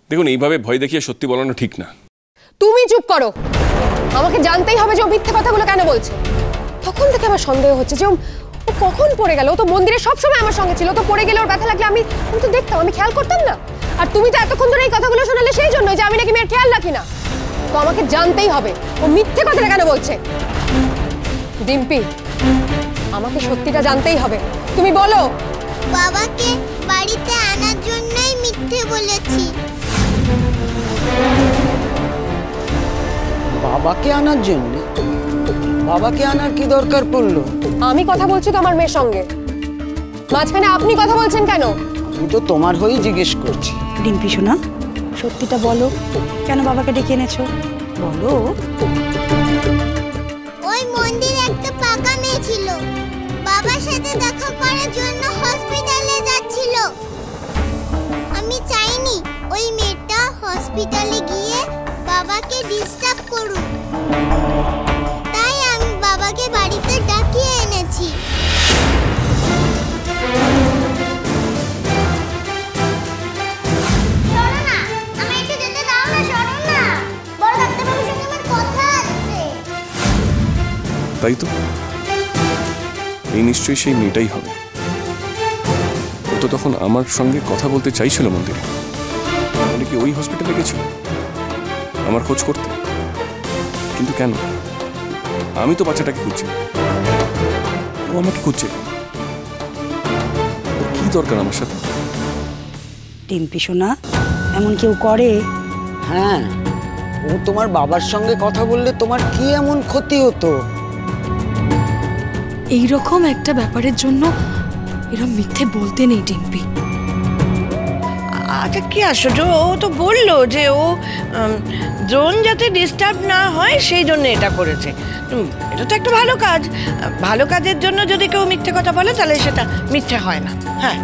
দেখুন, এইভাবে ভয় দেখিয়ে সত্যি বলানো ঠিক না। তুমি চুপ করো। আমাকে জানতেই হবে যে ও মিথ্যে কথাগুলো কেন বলছে। তখন থেকে আমার সন্দেহ হচ্ছে যে ও কখন পড়ে গেল। ও তো মন্দিরে সবসময় আমার সঙ্গে ছিল। তো পড়ে গেলে ওর ব্যথা লাগলে আমি তো দেখতাম, আমি খেয়াল করতাম না। আর তুমি তো এতক্ষণ ধরে এই কথাগুলো শোনালে সেই জন্যই যে আমি নাকি মেয়ের খেয়াল রাখি না। তো আমাকে জানতেই হবে ও মিথ্যে কথাটা কেন বলছে। ডিম্পি, আমাকে সত্যিটা জানতেই হবে। তুমি বলো। বাবাকে বাড়িতে আনার জন্যই মিথ্যে বলেছি। বাবাকে আনার জন্য? বাবাকে আনার কি দরকার পড়লো? আমি কথা বলছি তো আমার মেয়ের সঙ্গে, মাঝখানে আপনি কথা বলছেন কেন? আমি তো তোমার হয়েই জিজ্ঞেস করছি। ডিম্পি শোনা, সত্যিটা বলো, কেন বাবাকে ডেকে এনেছো বলো। ওই মন্দিরে একটা পাকা মেয়ে ছিল, বাবার সাথে দেখা করার জন্য হসপিটালে যাচ্ছিল। আমি চাইনি ওই মেয়েটা হসপিটালে গিয়ে বাবাকে ডিস্টার্ব করুক, তাই আমি বাবাকে বাড়িতে ডাকিয়ে এনেছি। তাই তো, এই নিশ্চয়ই সেই মেয়েটাই হবে। ও তো তখন আমার সঙ্গে কথা বলতে চাইছিল মন্দিরে। মানে কি ওই হসপিটালে গেছিল আমার খোঁজ করতে? কিন্তু কেন? আমি তো বাচ্চাটাকে খুঁজছি, ও আমাকে খুঁজছে। কি দরকার আমার সাথে? ডিম্পি শোনা, এমন কেউ করে? হ্যাঁ, ও তোমার বাবার সঙ্গে কথা বললে তোমার কি এমন ক্ষতি হতো? এইরকম একটা ব্যাপারের জন্য এরা মিথ্যে বলতে নেই ডিম্পি। আচ্ছা, কি আশ্চর্য, ও তো বললো যে ও ড্রোন যাতে ডিস্টার্ব না হয় সেই জন্য এটা করেছে। এটা তো একটা ভালো কাজ। ভালো কাজের জন্য যদি কেউ মিথ্যে কথা বলে তাহলে সেটা মিথ্যে হয় না। হ্যাঁ,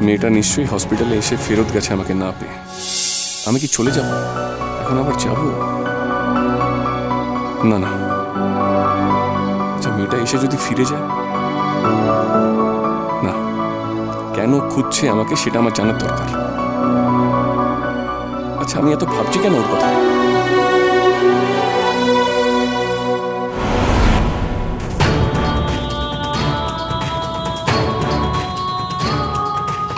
মেয়েটা নিশ্চয়ই হসপিটালে এসে ফেরত গেছে আমাকে না পেয়ে। আমি কি চলে যাব? এখন আবার যাব? না না, আচ্ছা মেয়েটা এসে যদি ফিরে যায়? না, কেন খুঁজছে আমাকে সেটা আমার জানার দরকার। আচ্ছা আমি এত ভাবছি কেন ওর কথা?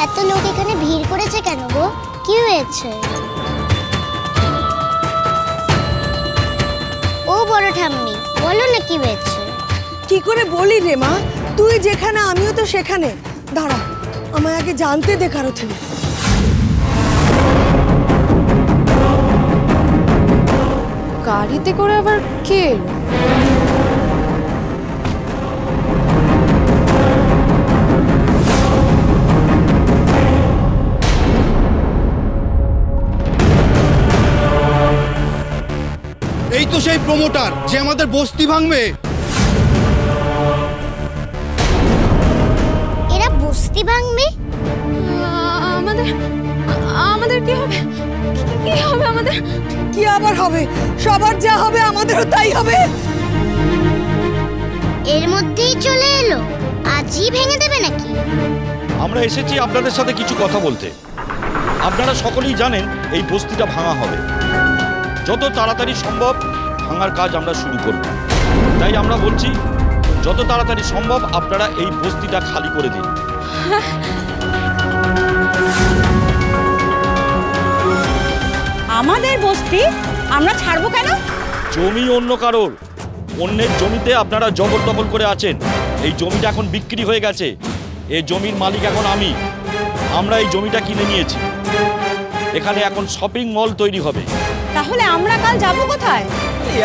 এত লোক এখানে ভিড় করেছে কেন গো? কি হয়েছে? ও বড় ঠাম্মি, বলো না কি হয়েছে? কি করে বলি রে মা, তুই যেখানে আমিও তো সেখানে। দাঁড়া, আমায় আগে জানতে দে কারো থেকে। গাড়িতে করে আবার কে এলো? এই তো সেই প্রমোটার যে আমাদের বস্তি ভাঙবে। এরা বস্তি ভাঙবে? আমাদের কি হবে? কি হবে আমাদের? কি আবার হবে? সবার যা হবে আমাদেরও তাই হবে। এর মধ্যেই চলে এলো, আজই ভেঙে দেবে নাকি? আমরা এসেছি আপনাদের সাথে কিছু কথা বলতে। আপনারা সকলেই জানেন এই বস্তিটা ভাঙা হবে। যত তাড়াতাড়ি সম্ভব ভাঙার কাজ আমরা শুরু করব। তাই আমরা বলছি যত তাড়াতাড়ি সম্ভব আপনারা এই বস্তিটা খালি করে দিন। আমাদের বস্তি আমরা ছাড়বো কেন? জমি অন্য কারোর, অন্যের জমিতে আপনারা জবরদখল করে আছেন। এই জমিটা এখন বিক্রি হয়ে গেছে। এই জমির মালিক এখন আমি। আমরা এই জমিটা কিনে নিয়েছি। এখানে এখন শপিং মল তৈরি হবে। তাহলে আমরা কাল যাবো কোথায়?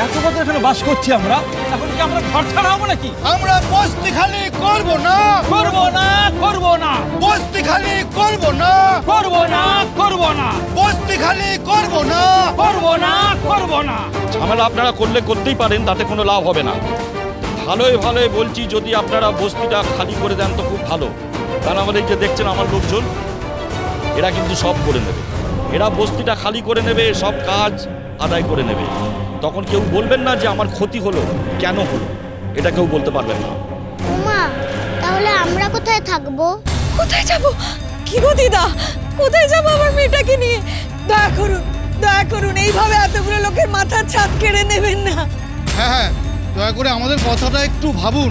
এত কথা এখানে বাস করছি আমরা, এখন কি আমরা ঘর ছাড়া হবো নাকি? আমরা বস্তি খালি করব না, করবো না, করবো না, বস্তি খালি করব না, করবো না, করবো না, বস্তি খালি করব না, করবো না, করবো না। ঝামেলা আপনারা করলে করতেই পারেন, তাতে কোনো লাভ হবে না। ভালোই ভালোই বলছি, যদি আপনারা বস্তিটা খালি করে দেন তো খুব ভালো। কারণ আমাদের যে দেখছেন আমার লোকজন, এরা কিন্তু সব করে নেবে। এরা বস্তিটা খালি করে নেবে, সব কাজ আদায় করে নেবে। তখন কেউ বলবেন না যে আমার ক্ষতি হলো, কেন হলো, এটা কেউ বলতে পারবেন না। ওমা, তাহলে আমরা কোথায় থাকবো? কোথায় যাব? কি গো দিদা, কোথায় যাব দয়া করুন এইভাবে এতগুলো লোকের মাথার ছাদ কেড়ে নেবেন না। হ্যাঁ হ্যাঁ, দয়া করে আমাদের কথাটা একটু ভাবুন।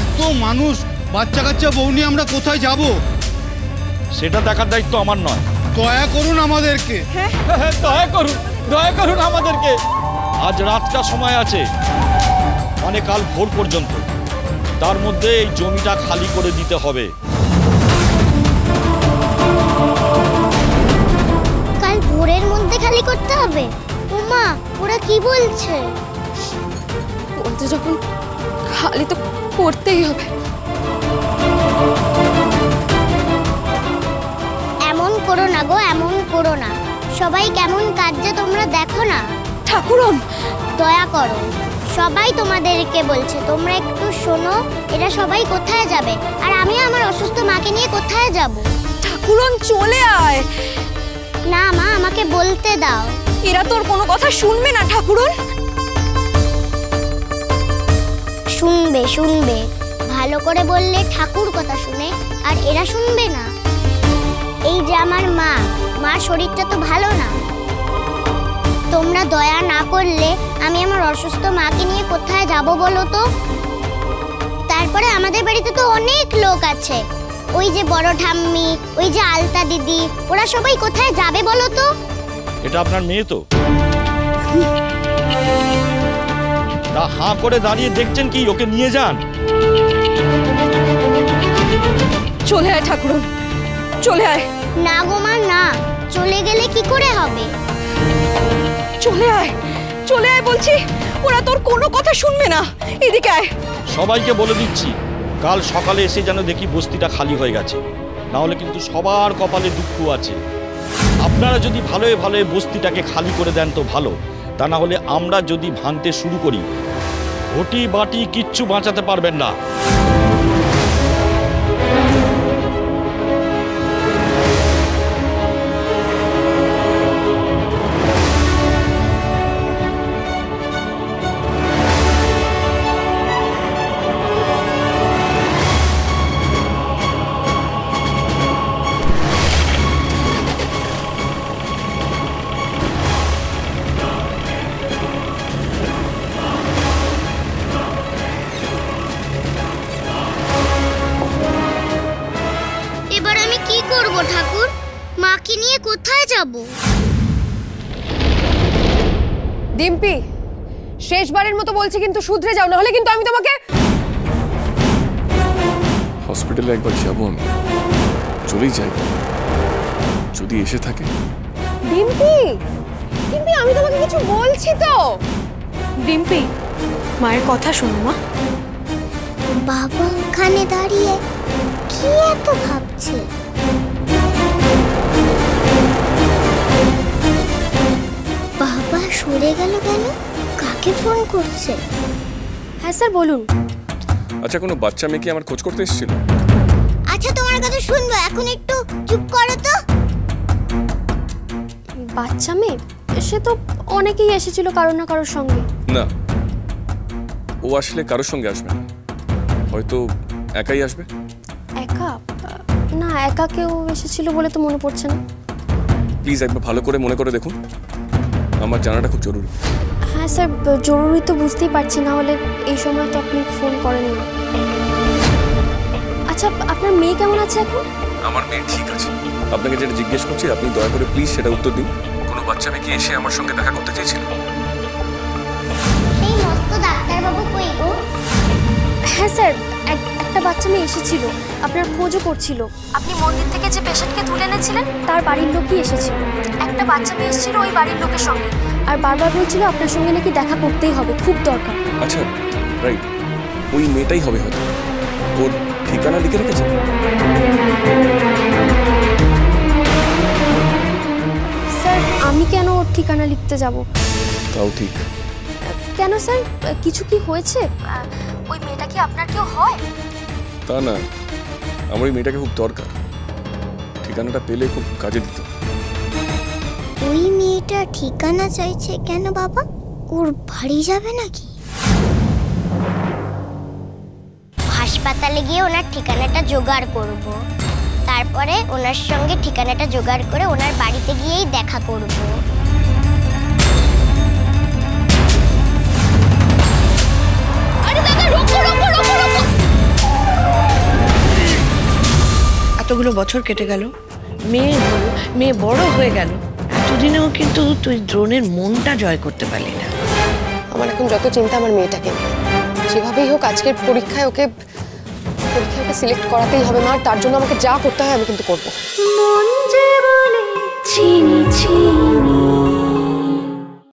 এত মানুষ, বাচ্চা কাচ্চা বউ নিয়ে আমরা কোথায় যাব? সেটা দেখার দায়িত্ব আমার নয়। দয়া করুন আমাদেরকে। দয়া করুন আমাদেরকে। আজ রাতটা সময় আছে, মানে কাল ভোর পর্যন্ত। তার মধ্যে এই জমিটা খালি করে দিতে হবে। কাল ভোরের মধ্যে খালি করতে হবে? ওমা, ওরা কি বলছে? বলতে যখন খালি তো করতেই হবে। এমন করো না গো, এমন করো না। সবাই কেমন কাজে তোমরা দেখো না। ঠাকুরন, দয়া করো, সবাই তোমাদেরকে বলছে, তোমরা একটু শোনো। এরা সবাই কোথায় যাবে, আর আমি আমার অসুস্থ মাকে নিয়ে কোথায় যাব? ঠাকুরন চলে আয়। না মা, আমাকে বলতে দাও। এরা তোর কোনো কথা শুনবে না ঠাকুরন। শুনবে শুনবে, ভালো করে বললে ঠাকুর কথা শুনে, আর এরা শুনবে না। এই যে আমার মা, মার শরীরটা তো ভালো না। তোমরা দয়া না করলে আমি আমার অসুস্থ মাকে নিয়ে কোথায় যাব বলো তো? তারপরে আমাদের বাড়িতে তো অনেক লোক আছে, ওই যে বড় ঠাম্মি, ওই যে আলতা দিদি, ওরা সবাই কোথায় যাবে বলো তো? এটা আপনার মেয়ে তো? তা হাঁ করে দাঁড়িয়ে দেখছেন কি? ওকে নিয়ে যান। চলে আয় ঠাকুরন, চলে আয়। না গো মা, না, চলে গেলে কি করে হবে? চলে আয়, চলে আয় বলছি। ওরা তোর কোনো কথা শুনবে না। এদিকে আয়। সবাইকে বলে দিচ্ছি, কাল সকালে এসে যেন দেখি বস্তিটা খালি হয়ে গেছে, না হলে কিন্তু সবার কপালে দুঃখ আছে। আপনারা যদি ভালোই ভালোই বস্তিটাকে খালি করে দেন তো ভালো, তা না হলে আমরা যদি ভাঙতে শুরু করি, ঘটি বাটি কিচ্ছু বাঁচাতে পারবেন না। এবার আমি কি করব ঠাকুর? মাকে নিয়ে কোথায় যাব? ডিম্পি, শেষবারের মতো বলছি কিন্তু শুধরে যাও, না হলে কিন্তু আমি তোমাকে। হসপিটালে একবার যাবো আমি, চলেই যাই যদি এসে থাকে। ডিম্পি, ডিম্পি, আমি তোমাকে কিছু বলছি তো। ডিম্পি, মায়ের কথা শোনো মা। বাবা ওখানে দাঁড়িয়ে কি এত ভাবছে? বাবা সরে গেল কেন? কাকে ফোন করছে? হ্যাঁ স্যার বলুন। আচ্ছা, কোনো বাচ্চা মেয়ে কি আমার খোঁজ করতে এসেছিল? আচ্ছা, তোমার কথা শুনবো, এখন একটু চুপ করো তো। বাচ্চা মেয়ে? সে তো অনেকেই এসেছিল কারোর না কারোর সঙ্গে। না, ও আসলে কারোর সঙ্গে আসবে না, হয়তো একাই আসবে। একা? না, একা কেউ এসেছিল বলে তো মনে পড়ছে না। প্লিজ একবার ভালো করে মনে করে দেখুন, আমার জানাটা খুব জরুরি। হ্যাঁ স্যার, জরুরি তো বুঝতেই পারছি, না হলে এই সময় তো আপনি ফোন করেন না। আচ্ছা, আপনার মেয়ে কেমন আছে এখন? আমার মেয়ে ঠিক আছে। আপনাকে যেটা জিজ্ঞেস করছি, আপনি দয়া করে প্লিজ সেটা উত্তর দিন। কোনো বাচ্চা মেয়ে কি এসে আমার সঙ্গে দেখা করতে চেয়েছিল? সেই মস্ত ডাক্তারবাবু কই গো? হ্যাঁ স্যার, একটা বাচ্চা মেয়ে এসেছিল, আপনার খোঁজও করছিল। আপনি মন্দির থেকে যে পেশেন্টকে তুলে এনেছিলেন তার বাড়ির লোকই এসেছিল। একটা বাচ্চা মেয়ে এসেছিল ওই বাড়ির লোকের সঙ্গে, আর বারবার বলছিল আপনার সঙ্গে নাকি দেখা করতেই হবে, খুব দরকার। আচ্ছা, রাইট, ওই মেয়েটাই হবে হয়তো। ওর ঠিকানা লিখে রেখেছে? স্যার, আমি কেন ওর ঠিকানা লিখতে যাব? তাও ঠিক। কেন স্যার, কিছু কি হয়েছে? ওই মেয়েটা কি আপনার কেউ হয়? তা না, আমার ওই মেয়েটাকে খুব দরকার, ঠিকানাটা পেলে খুব কাজে দিত। ওই মেয়েটা ঠিকানা চাইছে কেন বাবা? ওর বাড়ি যাবে নাকি? হাসপাতালে গিয়ে ওনার ঠিকানাটা জোগাড় করব, তার তারপরে ওনার সঙ্গে ঠিকানাটা জোগাড় করে ওনার বাড়িতে গিয়েই দেখা করব। আরে দাদা রোকো রোকো রোকো রোকো। এতগুলো বছর কেটে গেল, মেয়ে হলো, মেয়ে বড় হয়ে গেল, এতদিনেও কিন্তু তুই দ্রোণের মনটা জয় করতে পারলি না। আমার এখন যত চিন্তা আমার মেয়েটাকে নিয়ে। যেভাবেই হোক আজকের পরীক্ষায় ওকে সিলেক্ট করাতেই হবে মা, তার জন্য আমাকে যা করতে হয় আমি কিন্তু করবো। মন যে বলে চিনি চিনি